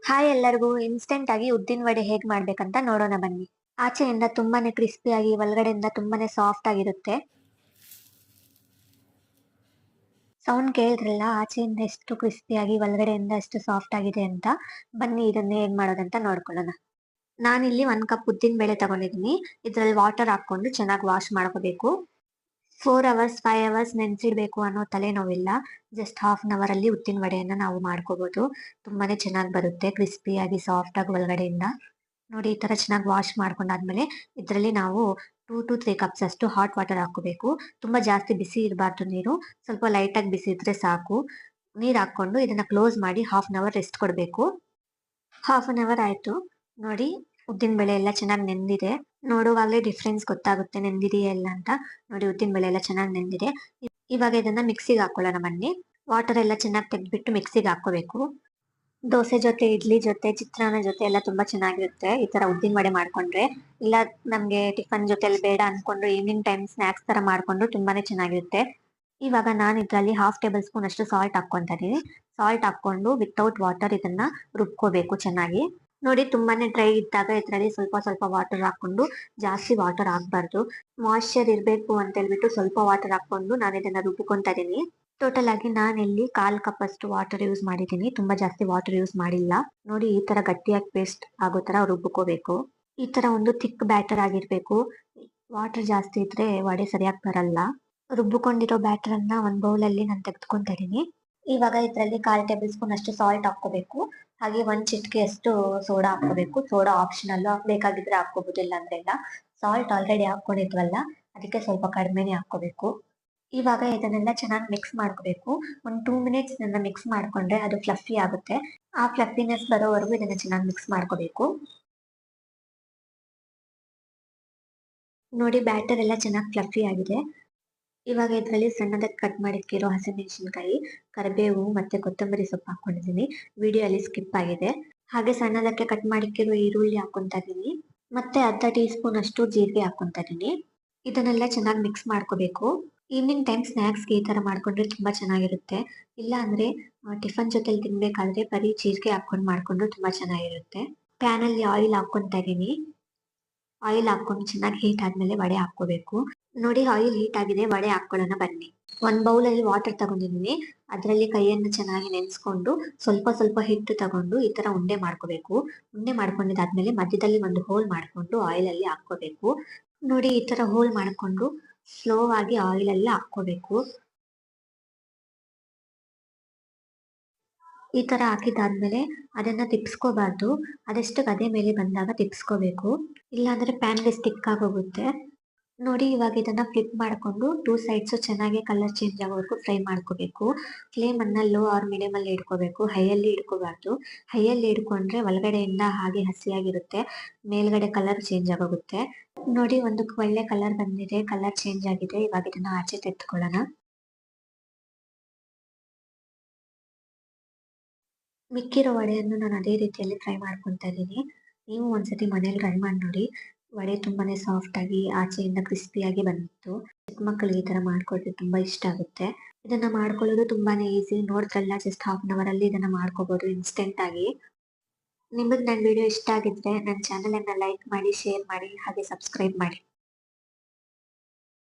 Hi ಎಲ್ಲರಿಗೂ instant ಆಗಿ ಉದ್ದಿನ ವಡೆ ಹೇಗ್ ಮಾಡ್ಬೇಕಂತ ನೋಡೋಣ ಬನ್ನಿ. ಆಚೆಯಿಂದ ತುಂಬಾನೇ ಕ್ರಿಸ್ಪಿಯಾಗಿ ಒಳಗಡೆಯಿಂದ ತುಂಬಾನೇ ಸಾಫ್ಟ್ ಆಗಿರುತ್ತೆ. ಸೌಂಡ್ ಕೇಳಿದ್ರಲ್ಲ, ಆಚೆಯಿಂದ ಎಷ್ಟು ಕ್ರಿಸ್ಪಿಯಾಗಿ ಒಳಗಡೆಯಿಂದ ಎಷ್ಟು ಸಾಫ್ಟ್ ಆಗಿದೆ ಅಂತ. ಬನ್ನಿ ಇದನ್ನ ಹೇಗ್ ಮಾಡೋದಂತ ನೋಡ್ಕೊಳ್ಳೋಣ. ನಾನಿಲ್ಲಿ 1 ಕಪ್ ಉದ್ದಿನ ಬೇಳೆ ತಗೊಂಡಿದ್ದೀನಿ. ಇದ್ರಲ್ಲಿ ವಾಟರ್ ಹಾಕೊಂಡು ಚೆನ್ನಾಗಿ ವಾಶ್ ಮಾಡ್ಕೋಬೇಕು. 4 ಅವರ್ಸ್ 5 ಅವರ್ಸ್ ನೆನ್ಸಿಡ್ಬೇಕು ಅನ್ನೋ ತಲೆನೋವಿಲ್ಲ. ಜಸ್ಟ್ ಹಾಫ್ ಅನ್ ಅವರ್ ಅಲ್ಲಿ ಉದ್ದಿನ ವಡೆಯನ್ನ ನಾವು ಮಾಡ್ಕೋಬಹುದು. ತುಂಬಾನೇ ಚೆನ್ನಾಗಿ ಬರುತ್ತೆ, ಕ್ರಿಸ್ಪಿಯಾಗಿ ಸಾಫ್ಟ್ ಆಗಿ ಒಳಗಡೆಯಿಂದ. ನೋಡಿ ಈ ತರ ಚೆನ್ನಾಗಿ ವಾಶ್ ಮಾಡ್ಕೊಂಡಾದ್ಮೇಲೆ ಇದ್ರಲ್ಲಿ ನಾವು 2 to 3 ಕಪ್ಸ್ ಅಷ್ಟು ಹಾಟ್ ವಾಟರ್ ಹಾಕೋಬೇಕು. ತುಂಬಾ ಜಾಸ್ತಿ ಬಿಸಿ ಇರಬಾರ್ದು ನೀರು, ಸ್ವಲ್ಪ ಲೈಟ್ ಆಗಿ ಬಿಸಿ ಇದ್ರೆ ಸಾಕು. ನೀರ್ ಹಾಕೊಂಡು ಇದನ್ನ ಕ್ಲೋಸ್ ಮಾಡಿ ಹಾಫ್ ಅನ್ ಅವರ್ ರೆಸ್ಟ್ ಕೊಡ್ಬೇಕು. ಹಾಫ್ ಅನ್ ಅವರ್ ಆಯ್ತು. ನೋಡಿ ಉದ್ದಿನ ಬೇಳೆ ಎಲ್ಲ ಚೆನ್ನಾಗಿ ನೆಂದಿದೆ. ನೋಡುವಾಗ್ಲೇ ಡಿಫ್ರೆನ್ಸ್ ಗೊತ್ತಾಗುತ್ತೆ ನೆಂದಿದೆಯಾ ಇಲ್ಲ ಅಂತ. ನೋಡಿ ಉದ್ದಿನ ಬೇಳೆ ಎಲ್ಲ ಚೆನ್ನಾಗಿ ನೆಂದಿದೆ. ಇವಾಗ ಇದನ್ನ ಮಿಕ್ಸಿಗೆ ಹಾಕೊಳ್ಳೋಣ ಬನ್ನಿ. ವಾಟರ್ ಎಲ್ಲ ಚೆನ್ನಾಗಿ ತೆಗೆದ್ಬಿಟ್ಟು ಮಿಕ್ಸಿಗೆ ಹಾಕೋಬೇಕು. ದೋಸೆ ಜೊತೆ, ಇಡ್ಲಿ ಜೊತೆ, ಚಿತ್ರಾನ್ನ ಜೊತೆ ಎಲ್ಲ ತುಂಬಾ ಚೆನ್ನಾಗಿರುತ್ತೆ ಈ ತರ ಉದ್ದಿನ ವಡೆ ಮಾಡ್ಕೊಂಡ್ರೆ. ಇಲ್ಲ ನಮ್ಗೆ ಟಿಫನ್ ಜೊತೆಲಿ ಬೇಡ ಅನ್ಕೊಂಡು ಈವ್ನಿಂಗ್ ಟೈಮ್ ಸ್ನಾಕ್ಸ್ ತರ ಮಾಡ್ಕೊಂಡು ತುಂಬಾನೇ ಚೆನ್ನಾಗಿರುತ್ತೆ. ಇವಾಗ ನಾನು ಇದ್ರಲ್ಲಿ ಹಾಫ್ ಟೇಬಲ್ ಸ್ಪೂನ್ ಅಷ್ಟು ಸಾಲ್ಟ್ ಹಾಕೊಂತ ಇದೀನಿ. ಸಾಲ್ಟ್ ಹಾಕೊಂಡು ವಿತೌಟ್ ವಾಟರ್ ಇದನ್ನ ರುಬ್ಕೋಬೇಕು ಚೆನ್ನಾಗಿ. ನೋಡಿ ತುಂಬಾನೇ ಡ್ರೈ ಇದ್ದಾಗ ಇದ್ರಲ್ಲಿ ಸ್ವಲ್ಪ ಸ್ವಲ್ಪ ವಾಟರ್ ಹಾಕೊಂಡು, ಜಾಸ್ತಿ ವಾಟರ್ ಹಾಕ್ಬಾರ್ದು. ಮಾಯಿಶ್ಚರ್ ಇರ್ಬೇಕು ಅಂತ ಹೇಳ್ಬಿಟ್ಟು ಸ್ವಲ್ಪ ವಾಟರ್ ಹಾಕೊಂಡು ನಾನು ಇದನ್ನ ರುಬ್ಕೊಂತ ಇದೀನಿ. ಟೋಟಲ್ ಆಗಿ ನಾನಿಲ್ಲಿ 1/4 ಕಪ್ ಅಷ್ಟು ವಾಟರ್ ಯೂಸ್ ಮಾಡಿದ್ದೀನಿ. ತುಂಬಾ ಜಾಸ್ತಿ ವಾಟರ್ ಯೂಸ್ ಮಾಡಿಲ್ಲ. ನೋಡಿ ಈ ತರ ಗಟ್ಟಿಯಾಗಿ ಪೇಸ್ಟ್ ಆಗೋ ತರ ರುಬ್ಕೋಬೇಕು. ಈ ತರ ಒಂದು ಥಿಕ್ ಬ್ಯಾಟರ್ ಆಗಿರ್ಬೇಕು. ವಾಟರ್ ಜಾಸ್ತಿ ಇದ್ರೆ ವಡೆ ಸರಿಯಾಗಿ ಬರಲ್ಲ. ರುಬ್ಬಿಕೊಂಡಿರೋ ಬ್ಯಾಟರ್ ಅನ್ನ ಒಂದ್ ಬೌಲ್ ಅಲ್ಲಿ ನಾನು ತೆಗೆದುಕೊಂತ ಇದೀನಿ. ಇವಾಗ ಇದ್ರಲ್ಲಿ 1/4 ಟೇಬಲ್ ಸ್ಪೂನ್ ಅಷ್ಟು ಸಾಲ್ಟ್ ಹಾಕೋಬೇಕು. ಹಾಗೆ 1 ಚಿಟಿಕೆ ಅಷ್ಟು ಸೋಡಾ ಹಾಕೋಬೇಕು. ಸೋಡಾ ಆಪ್ಷನಲ್, ಬೇಕಾಗಿದ್ರೆ ಹಾಕೋಬಹುದು, ಇಲ್ಲ ಅಂದ್ರೆ ಇಲ್ಲ. ಸಾಲ್ಟ್ ಆಲ್ರೆಡಿ ಹಾಕೊಂಡಿದ್ವಲ್ಲ, ಅದಕ್ಕೆ ಸ್ವಲ್ಪ ಕಡಿಮೆನೆ ಹಾಕೋಬೇಕು. ಇವಾಗ ಇದನ್ನೆಲ್ಲ ಚೆನ್ನಾಗಿ ಮಿಕ್ಸ್ ಮಾಡ್ಕೋಬೇಕು. ಒಂದ್ 2 ಮಿನಿಟ್ಸ್ ಇದನ್ನ ಮಿಕ್ಸ್ ಮಾಡ್ಕೊಂಡ್ರೆ ಅದು ಫ್ಲಫಿ ಆಗುತ್ತೆ. ಆ ಫ್ಲಫಿನೆಸ್ ಬರೋವರೆಗೂ ಇದನ್ನ ಚೆನ್ನಾಗಿ ಮಿಕ್ಸ್ ಮಾಡ್ಕೋಬೇಕು. ನೋಡಿ ಬ್ಯಾಟರ್ ಎಲ್ಲ ಚೆನ್ನಾಗಿ ಫ್ಲಫಿ ಆಗಿದೆ. ಇವಾಗ ಇದ್ರಲ್ಲಿ ಸಣ್ಣದಾಗಿ ಕಟ್ ಮಾಡಿಕ್ಕಿರೋ ಹಸಿಮೆಣಸಿನಕಾಯಿ, ಕರಿಬೇವು ಮತ್ತೆ ಕೊತ್ತಂಬರಿ ಸೊಪ್ಪು ಹಾಕೊಂಡಿದೀನಿ. ವಿಡಿಯೋ ಅಲ್ಲಿ ಸ್ಕಿಪ್ ಆಗಿದೆ. ಹಾಗೆ ಸಣ್ಣದಕ್ಕೆ ಕಟ್ ಮಾಡಿಕ್ಕಿರೋ ಈರುಳ್ಳಿ ಹಾಕೊಂತ ಇದೀನಿ. ಮತ್ತೆ ಅರ್ಧ 1 ಟೀ ಸ್ಪೂನ್ ಅಷ್ಟು ಜೀರಿಗೆ ಹಾಕೊಂತ ಇದೀನಿ. ಇದನ್ನೆಲ್ಲ ಚೆನ್ನಾಗಿ ಮಿಕ್ಸ್ ಮಾಡ್ಕೋಬೇಕು. ಈವ್ನಿಂಗ್ ಟೈಮ್ ಸ್ನಾಕ್ಸ್ಗೆ ಈ ತರ ಮಾಡ್ಕೊಂಡ್ರೆ ತುಂಬಾ ಚೆನ್ನಾಗಿರುತ್ತೆ. ಇಲ್ಲ ಅಂದ್ರೆ ಟಿಫನ್ ಜೊತೆಲಿ ತಿನ್ಬೇಕಾದ್ರೆ ಬರೀ ಜೀರಿಗೆ ಹಾಕೊಂಡು ಮಾಡ್ಕೊಂಡ್ರು ತುಂಬಾ ಚೆನ್ನಾಗಿರುತ್ತೆ. ಪ್ಯಾನ್ ಅಲ್ಲಿ ಆಯಿಲ್ ಹಾಕೊಂತ ಇದೀನಿ. ಆಯಿಲ್ ಹಾಕೊಂಡು ಚೆನ್ನಾಗಿ ಹೀಟ್ ಆದ್ಮೇಲೆ ವಡೆ ಹಾಕೋಬೇಕು. ನೋಡಿ ಆಯಿಲ್ ಹೀಟ್ ಆಗಿದೆ, ವಡೆ ಹಾಕೊಳ್ಳೋಣ ಬನ್ನಿ. ಒಂದ್ ಬೌಲ್ ಅಲ್ಲಿ ವಾಟರ್ ತಗೊಂಡಿದೀನಿ. ಅದ್ರಲ್ಲಿ ಕೈಯನ್ನು ಚೆನ್ನಾಗಿ ನೆನೆಸ್ಕೊಂಡು ಸ್ವಲ್ಪ ಸ್ವಲ್ಪ ಹಿಟ್ಟು ತಗೊಂಡು ಈ ತರ ಉಂಡೆ ಮಾಡ್ಕೋಬೇಕು. ಉಂಡೆ ಮಾಡ್ಕೊಂಡಿದ್ದಾದ್ಮೇಲೆ ಮಧ್ಯದಲ್ಲಿ ಒಂದು ಹೋಲ್ ಮಾಡ್ಕೊಂಡು ಆಯಿಲ್ ಅಲ್ಲಿ ಹಾಕೋಬೇಕು. ನೋಡಿ ಈ ತರ ಹೋಲ್ ಮಾಡ್ಕೊಂಡು ಸ್ಲೋ ಆಗಿ ಆಯಿಲ್ ಅಲ್ಲಿ ಹಾಕೋಬೇಕು. ಈ ತರ ಹಾಕಿದಾದ್ಮೇಲೆ ಅದನ್ನ ತಿಪ್ಸ್ಕೋಬಾರ್ದು. ಅದಷ್ಟಕ್ಕೆ ಅದೇ ಮೇಲೆ ಬಂದಾಗ ತಿಪ್ಸ್ಕೋಬೇಕು. ಇಲ್ಲಾಂದ್ರೆ ಪ್ಯಾನ್ಗೆ ಸ್ಟಿಕ್ ಆಗೋಗುತ್ತೆ. ನೋಡಿ ಇವಾಗ ಇದನ್ನ ಫ್ಲಿಪ್ ಮಾಡ್ಕೊಂಡು 2 ಸೈಡ್ಸ್ ಚೆನ್ನಾಗಿ ಕಲರ್ ಚೇಂಜ್ ಆಗೋವರೆಗೂ ಫ್ರೈ ಮಾಡ್ಕೋಬೇಕು. ಫ್ಲೇಮ್ ಅನ್ನ ಲೋ ಆರ್ ಮೀಡಿಯಂ ಅಲ್ಲಿ ಇಟ್ಕೋಬೇಕು, ಹೈಯಲ್ಲಿ ಇಟ್ಕೋಬಾರ್ದು. ಹೈಯಲ್ಲಿ ಇಟ್ಕೊಂಡ್ರೆ ಒಳಗಡೆಯಿಂದ ಹಾಗೆ ಹಸಿಯಾಗಿರುತ್ತೆ, ಮೇಲ್ಗಡೆ ಕಲರ್ ಚೇಂಜ್ ಆಗೋಗುತ್ತೆ. ನೋಡಿ ಒಂದು ಒಳ್ಳೆ ಕಲರ್ ಬಂದಿದೆ, ಕಲರ್ ಚೇಂಜ್ ಆಗಿದೆ. ಇವಾಗ ಇದನ್ನ ಆಚೆ ತೆಗೆದುಕೊಳ್ಳೋಣ. ಮಿಕ್ಕಿರೋ ವಡೆಯನ್ನು ನಾನು ಅದೇ ರೀತಿಯಲ್ಲಿ ಫ್ರೈ ಮಾಡ್ಕೊಂತ ಇದೀನಿ. ನೀವು ಒಂದ್ಸತಿ ಮನೇಲಿ ಟ್ರೈ ಮಾಡಿ ನೋಡಿ. ವಡೆ ತುಂಬಾನೇ ಸಾಫ್ಟ್ ಆಗಿ ಆಚೆಯಿಂದ ಕ್ರಿಸ್ಪಿಯಾಗಿ ಬಂದಿತ್ತು. ಚಿಕ್ಕ ಮಕ್ಕಳಿಗೆ ಈ ತರ ಮಾಡ್ಕೊಟ್ರೆ ತುಂಬಾ ಇಷ್ಟ ಆಗುತ್ತೆ. ಇದನ್ನ ಮಾಡ್ಕೊಳ್ಳೋದು ತುಂಬಾನೇ ಈಸಿ. ನೋಡಿದ್ರಲ್ಲ, ಜಸ್ಟ್ ಹಾಫ್ ಅನ್ ಅವರ್ ಅಲ್ಲಿ ಇದನ್ನ ಮಾಡ್ಕೋಬಹುದು ಇನ್ಸ್ಟೆಂಟ್ ಆಗಿ. ನಿಮಗ್ ನನ್ ವಿಡಿಯೋ ಇಷ್ಟ ಆಗಿದ್ರೆ ನನ್ನ ಚಾನೆಲ್ ಅನ್ನ ಲೈಕ್ ಮಾಡಿ, ಶೇರ್ ಮಾಡಿ, ಹಾಗೆ ಸಬ್ಸ್ಕ್ರೈಬ್ ಮಾಡಿ.